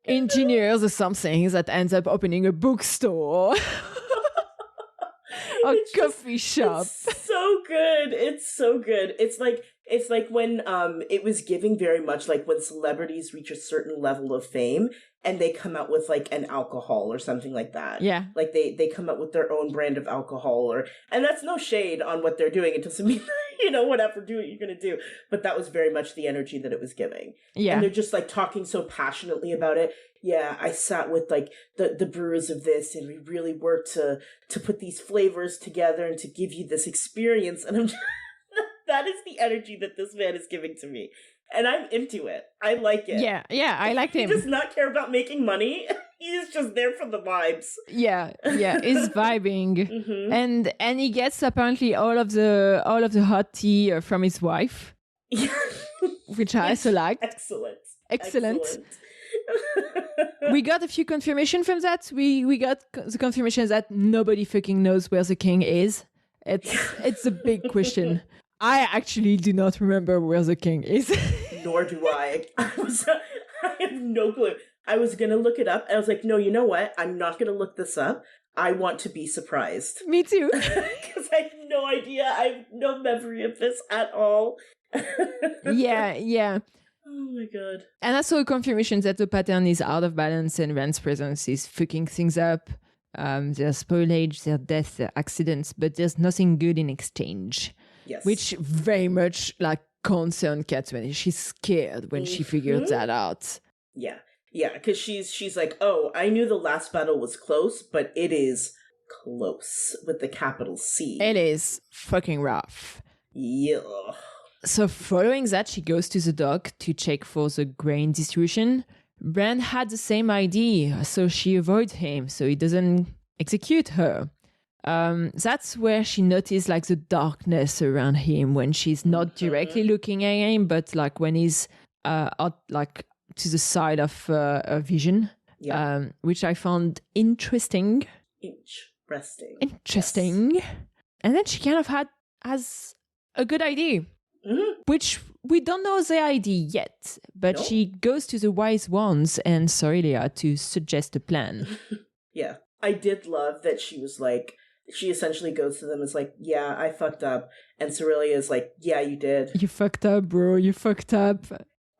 engineers or something that ends up opening a bookstore. A coffee shop. It's so good. It's so good. It's like when it was giving very much like when celebrities reach a certain level of fame and they come out with like an alcohol or something like that. Yeah. Like they come out with their own brand of alcohol and that's no shade on what they're doing. It doesn't mean, whatever, do what you're going to do. But that was very much the energy that it was giving. Yeah. And they're just like talking so passionately about it. Yeah, I sat with like the brewers of this and we really worked to put these flavors together and to give you this experience. And I'm just, that is the energy that this man is giving to me. And I'm into it. I like it. Yeah, I liked him. He does not care about making money. He's just there for the vibes. Yeah, he's vibing. And he gets apparently all of the hot tea from his wife. Which I also like. Excellent. We got a few confirmation from that. We got the confirmation that nobody fucking knows where the king is. It's a big question. I actually do not remember where the king is. Nor do I. I have no clue. I was going to look it up. I was like, no, you know what? I'm not going to look this up. I want to be surprised. Me too. Because I have no idea. I have no memory of this at all. Yeah. Oh my God. And also a confirmation that the pattern is out of balance and Rand's presence is fucking things up. There's spoilage, there's death, there's accidents, but there's nothing good in exchange. Yes. Which very much like concerned Cadsuane. She's scared when she figured that out. Yeah, because she's like, oh, I knew the last battle was close, but it is close with the capital C. It is fucking rough. Yeah. So following that, she goes to the dock to check for the grain distribution. Rand had the same idea, so she avoids him so he doesn't execute her. That's where she noticed like the darkness around him when she's not directly looking at him, but like when he's out like to the side of a vision, which I found interesting. Interesting. Yes. And then she kind of has a good idea, which we don't know the idea yet, but she goes to the wise ones and Sorelia to suggest a plan. Yeah. I did love that she was like, she essentially goes to them and is like, yeah, I fucked up. And Sorelia is like, yeah, you did. You fucked up, bro. You fucked up.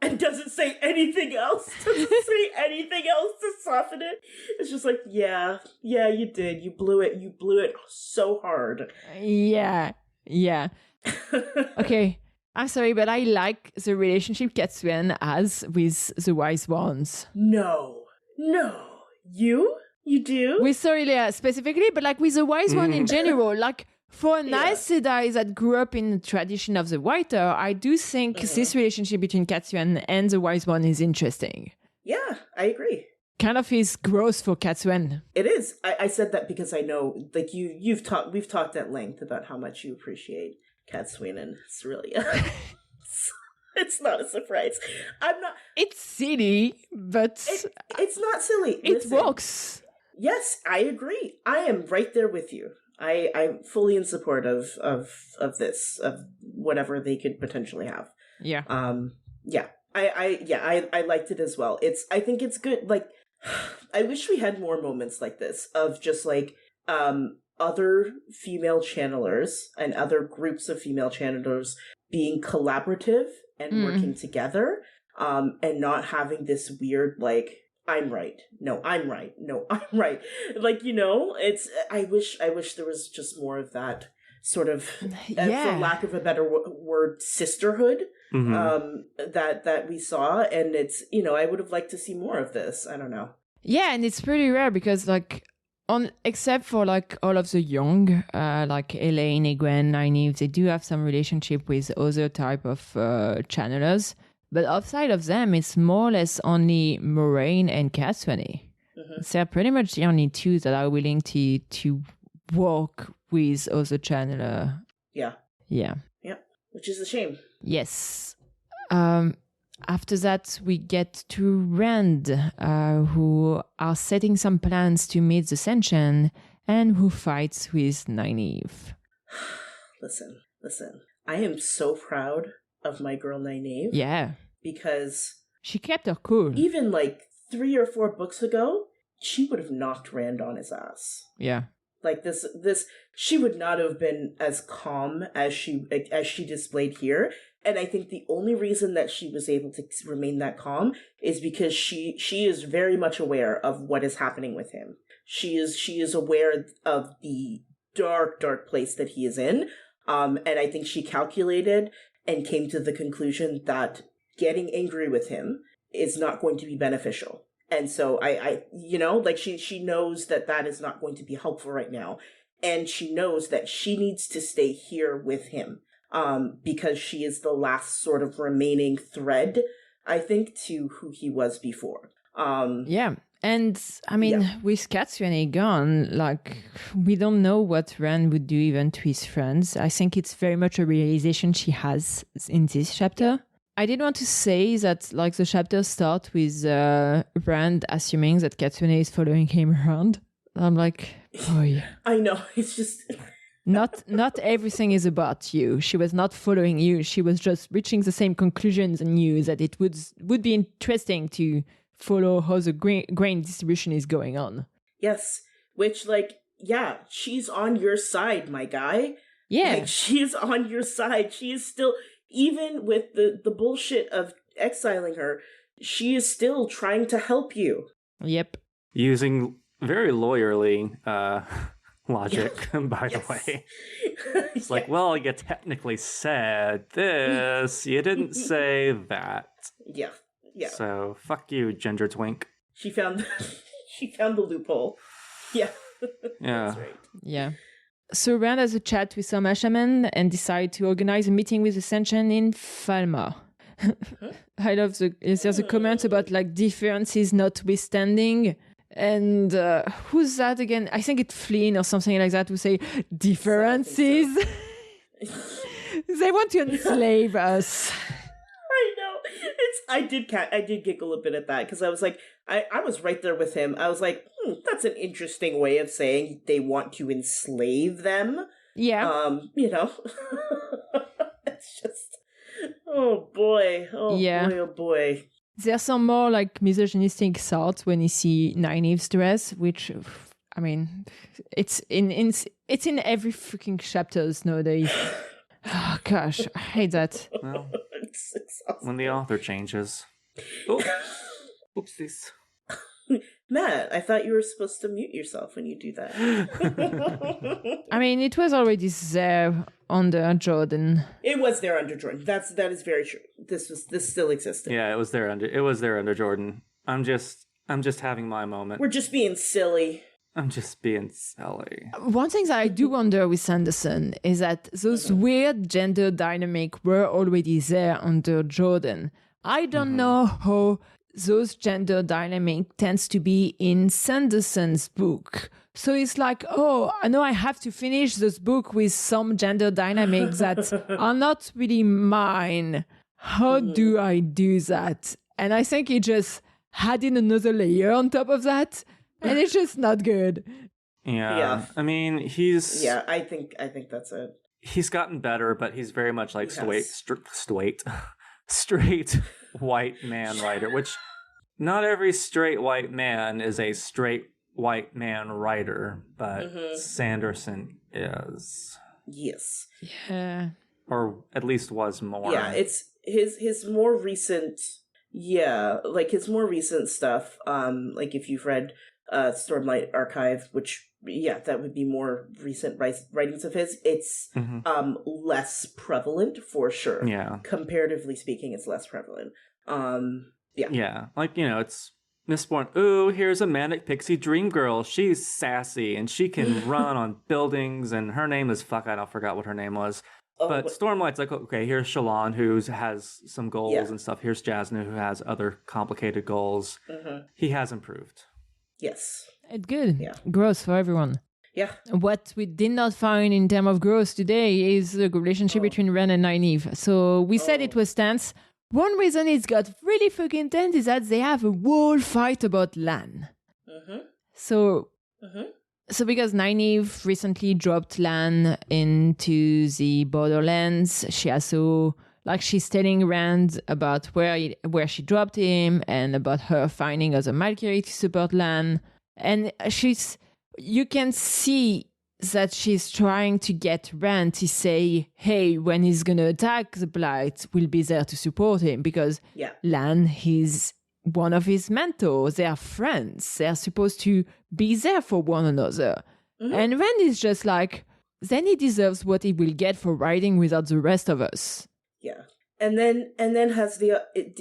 And doesn't say anything else. Doesn't say anything else to soften it. It's just like, yeah, you did. You blew it. You blew it so hard. Yeah. Okay. I'm sorry, but I like the relationship Cadsuane has with the wise ones. No. You do? With Sorelia specifically, but like with the wise one in general, like for an Aes Sedai that grew up in the tradition of the Whiter, I do think this relationship between Cadsuane and the wise one is interesting. Yeah, I agree. Kind of his growth for Cadsuane. It is. I said that because I know, like we've talked at length about how much you appreciate Cadsuane and Sorelia. It's not a surprise. I'm not. It's silly, but it's not silly. It works. Yes, I agree. I am right there with you. I'm fully in support of this, of whatever they could potentially have. Yeah. I liked it as well. I think it's good. Like, I wish we had more moments like this of just like other female channelers and other groups of female channelers being collaborative and working together, and not having this weird like, I'm right. No, I'm right. No, I'm right. Like, I wish there was just more of that sort of, for lack of a better word, sisterhood, that we saw. And it's, I would have liked to see more of this. I don't know. Yeah. And it's pretty rare because like, except for like all of the young, like Elaine, Egwene, Nynaeve, they do have some relationship with other type of channelers. But outside of them, it's more or less only Moraine and Cadsuane. They're pretty much the only two that are willing to work with other channeler. Yeah. Which is a shame. Yes. After that, we get to Rand, who are setting some plans to meet the Sentient and who fights with Nynaeve. Listen. I am so proud of my girl Nynaeve. Yeah. Because she kept her cool. Even like 3 or 4 books ago, she would have knocked Rand on his ass. Yeah. Like this she would not have been as calm as she displayed here. And I think the only reason that she was able to remain that calm is because she is very much aware of what is happening with him. She is aware of the dark place that he is in. And I think she calculated and came to the conclusion that getting angry with him is not going to be beneficial. And so she knows that is not going to be helpful right now. And she knows that she needs to stay here with him, because she is the last sort of remaining thread, I think, to who he was before. Yeah. And I mean, with Cadsuane gone, like, we don't know what Rand would do even to his friends. I think it's very much a realization she has in this chapter. I did want to say that, like, the chapter starts with Rand assuming that Cadsuane is following him around. I'm like, boy. I know, it's just... Not everything is about you. She was not following you. She was just reaching the same conclusions and knew that it would be interesting to follow how the grain distribution is going on. Yes, which, like, yeah, she's on your side, my guy. Yeah. Like, she's on your side. She is still... Even with the bullshit of exiling her, she is still trying to help you. Yep. Using very lawyerly logic, by the way. It's like, well, you technically said this. You didn't say that. Yeah. So, fuck you, ginger twink. She found the loophole. Yeah. Yeah. That's right. Yeah. So Rand has a chat with some shaman and decide to organize a meeting with Ascension in Falma. I love there's a comment about like differences notwithstanding. And who's that again? I think it's Flynn or something like that who say differences. They want to enslave us. I know. I did giggle a bit at that because I was like, I was right there with him. I was like, that's an interesting way of saying they want to enslave them. Yeah. It's just, oh boy, Yeah. boy, oh boy. There's some more like misogynistic thoughts when you see Nynaeve's dress, which, I mean, it's in every freaking chapters nowadays. Oh gosh, I hate that. Well, It's exhausting. when the author changes. Oh, oopsies. Matt, I thought you were supposed to mute yourself when you do that. I mean, it was already there under Jordan. It was there under Jordan. That is very true. This still existed. Yeah, it was there under Jordan. I'm just having my moment. We're just being silly. I'm just being silly. One thing that I do wonder with Sanderson is that those weird gender dynamic were already there under Jordan. I don't know how those gender dynamic tends to be in Sanderson's book. So it's like, oh, I know I have to finish this book with some gender dynamics that are not really mine. How do I do that? And I think he just had in another layer on top of that. And it's just not good. Yeah. I mean, he's... Yeah, I think that's it. He's gotten better, but he's very much like Yes. straight white man writer, which not every straight white man is a straight white man writer, but Sanderson is. Yes. Yeah. Or at least was more. Yeah, it's his more recent his more recent stuff, like if you've read Stormlight Archive, which that would be more recent writings of his, it's less prevalent for sure. Yeah. Comparatively speaking, it's less prevalent. Yeah. Like, it's Mistborn. Ooh, here's a manic pixie dream girl. She's sassy and she can run on buildings, and her name is I forgot what her name was. But Stormlight's like, okay, here's Shallan, who has some goals and stuff. Here's Jasna, who has other complicated goals. He has improved. Yes. It's good. Yeah. Growth for everyone. Yeah. What we did not find in terms of growth today is the relationship between Ren and Nynaeve. So we said it was tense. One reason it's got really fucking tense is that they have a whole fight about Lan. So because Nynaeve recently dropped Lan into the Borderlands, she also, she's telling Rand about where she dropped him and about her finding other Valkyrie to support Lan. And you can see that she's trying to get Rand to say, hey, when he's going to attack the Blight, we'll be there to support him, because Lan, he's one of his mentors. They are friends. They're supposed to be there for one another. And Rand is just like, then he deserves what he will get for riding without the rest of us. Yeah. And then has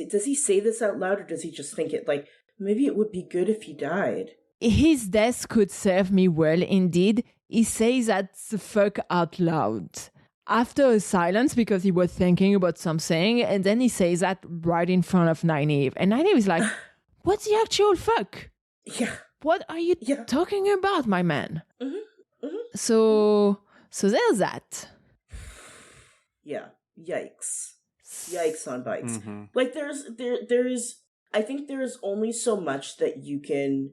does he say this out loud, or does he just think it like, maybe it would be good if he died? His death could serve me well, indeed. He says that the fuck out loud. After a silence, because he was thinking about something, and then he says that right in front of Nynaeve. And Nynaeve is like, what's the actual fuck? Yeah. What are you talking about, my man? So there's that. Yeah. Yikes. Yikes on bikes. Like there's I think there's only so much that you can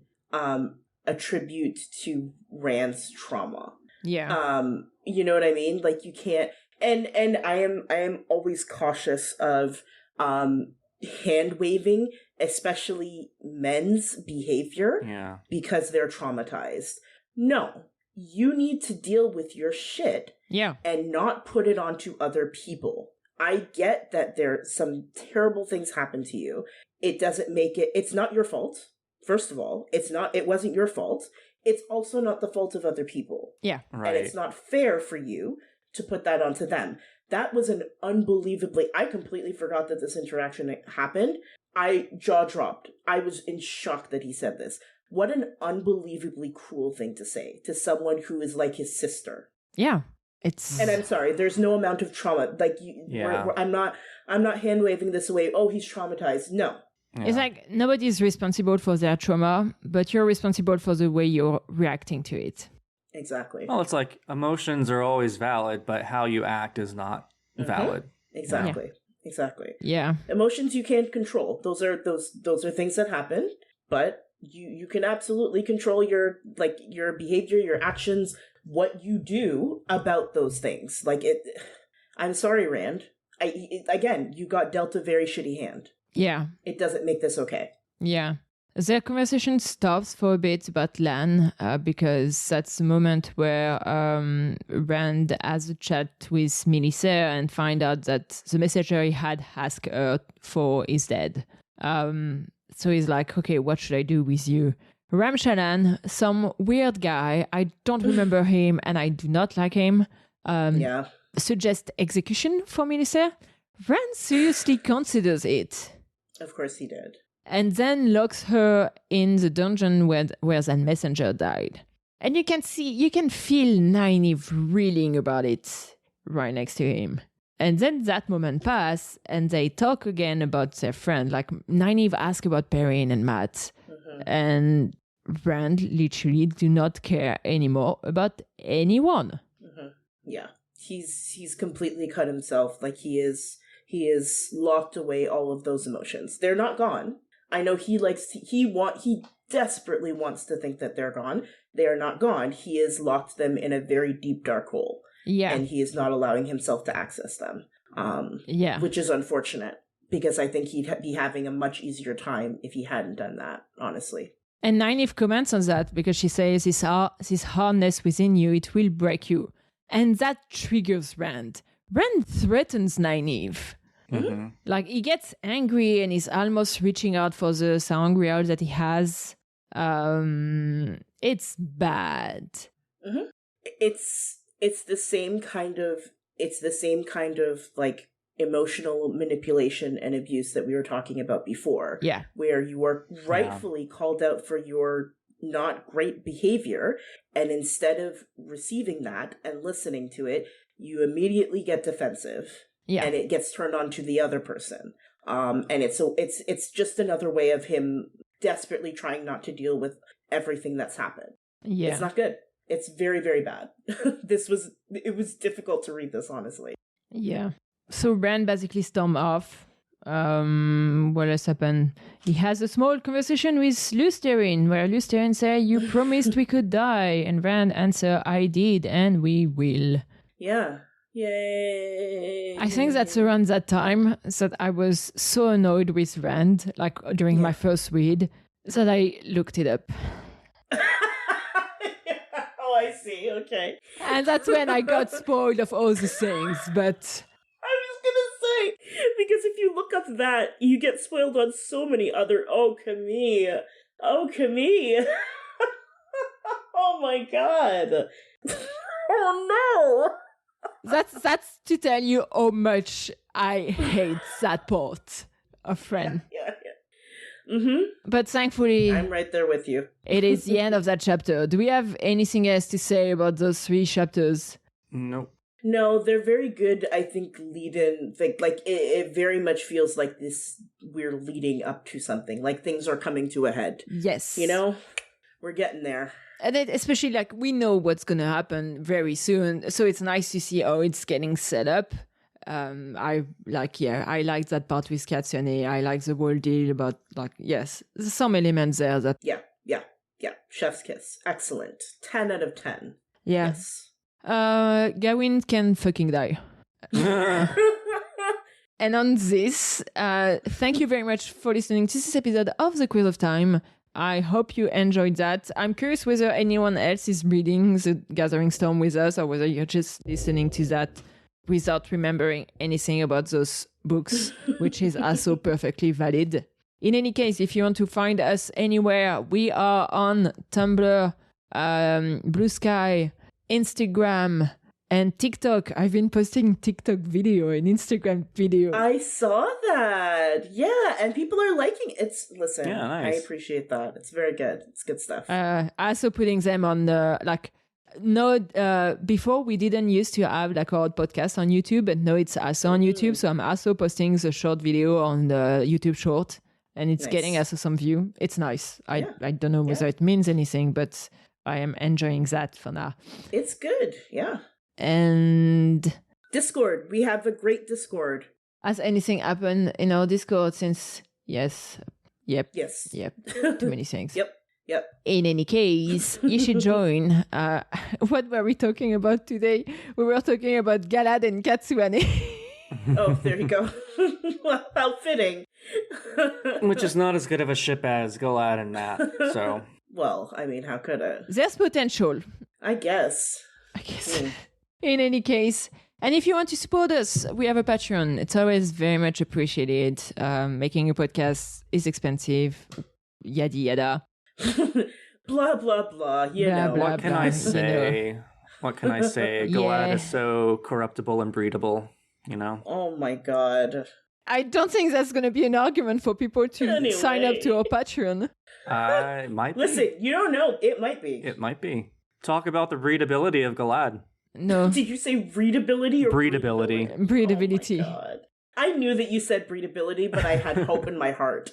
attribute to Rand's trauma. Yeah. You know what I mean? Like you can't, and I am always cautious of hand waving, especially men's behavior, because they're traumatized. No, you need to deal with your shit and not put it onto other people. I get that some terrible things happen to you. It doesn't make it's not your fault. First of all, it wasn't your fault. It's also not the fault of other people. Yeah. Right. And it's not fair for you to put that onto them. That was an I completely forgot that this interaction happened. I jaw dropped. I was in shock that he said this. What an unbelievably cruel thing to say to someone who is like his sister. Yeah. It's... And I'm sorry, there's no amount of trauma. Like, I'm not hand waving this away. Oh, he's traumatized. No. Yeah. It's like nobody's responsible for their trauma, but you're responsible for the way you're reacting to it. Exactly. Well, it's like emotions are always valid, but how you act is not valid. Exactly. Yeah. Exactly. Yeah. Emotions you can't control. Those are things that happen, but you can absolutely control your behavior, your actions, what you do about those things. Like it. I'm sorry, Rand. Again, you got dealt a very shitty hand. Yeah. It doesn't make this okay. Yeah. Their conversation stops for a bit about Lan because that's the moment where Rand has a chat with Melissa and find out that the messenger he had asked her for is dead. So he's like, okay, what should I do with you? Ramshalan, some weird guy, I don't remember him and I do not like him, suggests execution for Melissa. Rand seriously considers it. Of course he did. And then locks her in the dungeon where that messenger died. And you can feel Nynaeve reeling about it right next to him. And then that moment passes, and they talk again about their friend. Like, Nynaeve asks about Perrin and Matt. And Rand literally do not care anymore about anyone. Yeah. He's completely cut himself. Like, he is locked away all of those emotions. They're not gone. I know he desperately wants to think that they're gone. They are not gone. He has locked them in a very deep, dark hole. Yeah. And he is not allowing himself to access them. Which is unfortunate, because I think he'd be having a much easier time if he hadn't done that, honestly. And Nynaeve comments on that because she says, this hardness within you, it will break you. And that triggers Rand. Rand threatens Nynaeve. Mm-hmm. Like, he gets angry and he's almost reaching out for the sangreal that he has. It's bad. Mm-hmm. It's the same kind of like emotional manipulation and abuse that we were talking about before. Yeah. Where you are rightfully called out for your not great behavior, and instead of receiving that and listening to it, you immediately get defensive. Yeah. And it gets turned on to the other person. And it's just another way of him desperately trying not to deal with everything that's happened. Yeah. It's not good. It's very, very bad. It was difficult to read this, honestly. Yeah. So Rand basically stormed off. What else happened? He has a small conversation with Lusterin, where Lusterin says, "You promised we could die," and Rand answer, "I did, and we will." Yeah. Yay. I think that's around that time that I was so annoyed with Rand, like during my first read, that I looked it up. Oh, I see. Okay. And that's when I got spoiled of all the things, but... I was gonna say, because if you look up that, you get spoiled on so many other... Oh, Camille. Oh, my God. Oh, no. That's to tell you how much I hate that part of Friend. Yeah. Mm-hmm. But thankfully, I'm right there with you. It is the end of that chapter. Do we have anything else to say about those 3 chapters? Nope. No, they're very good, I think, lead-in. Like it very much feels like this, we're leading up to something. Like, things are coming to a head. Yes. You know? We're getting there. And especially, like, we know what's going to happen very soon. So it's nice to see how it's getting set up. I like that part with Cadsuane. I like the whole deal about, like, yes, there's some elements there that... Yeah. Chef's kiss. Excellent. 10 out of 10. Yeah. Yes. Gawyn can fucking die. And on this, thank you very much for listening to this episode of The Quiz of Time. I hope you enjoyed that. I'm curious whether anyone else is reading The Gathering Storm with us, or whether you're just listening to that without remembering anything about those books, which is also perfectly valid. In any case, if you want to find us anywhere, we are on Tumblr, Blue Sky, Instagram, and TikTok. I've been posting TikTok video and Instagram video. I saw that. Yeah, and people are liking it. Listen, yeah, nice. I appreciate that. It's very good. It's good stuff. Also putting them on the, No, before we didn't used to have like our podcast on YouTube, but now it's also on YouTube. So I'm also posting the short video on the YouTube short, and it's getting also some view. It's nice. I don't know whether it means anything, but I am enjoying that for now. It's good, yeah. And Discord. We have a great Discord. has anything happened in our Discord since? Yes. Yep. Too many things. Yep. In any case, you should join. What were we talking about today? We were talking about Galad and Cadsuane. Oh, there you go. How fitting. Which is not as good of a ship as Galad and Matt, so... Well, I mean, how could it? There's potential. I guess. In any case, and if you want to support us, we have a Patreon. It's always very much appreciated. Making a podcast is expensive. Yada yada. Blah, blah, blah. What can I say? What can I say? Galad is so corruptible and breedable, you know? Oh my god. I don't think that's going to be an argument for people to sign up to our Patreon. It might be. Listen, you don't know. It might be. It might be. Talk about the breedability of Galad. No. Did you say readability or breedability? Breedability. Oh my god. I knew that you said breedability, but I had hope in my heart.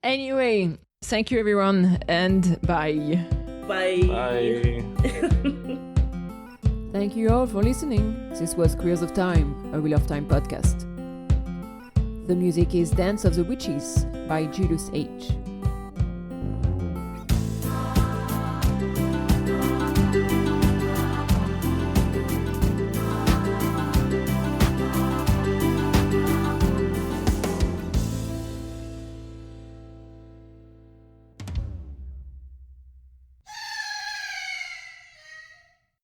Anyway, thank you everyone, and bye. Bye. Bye. Thank you all for listening. This was Queers of Time, a Wheel of Time podcast. The music is Dance of the Witches by Julius H.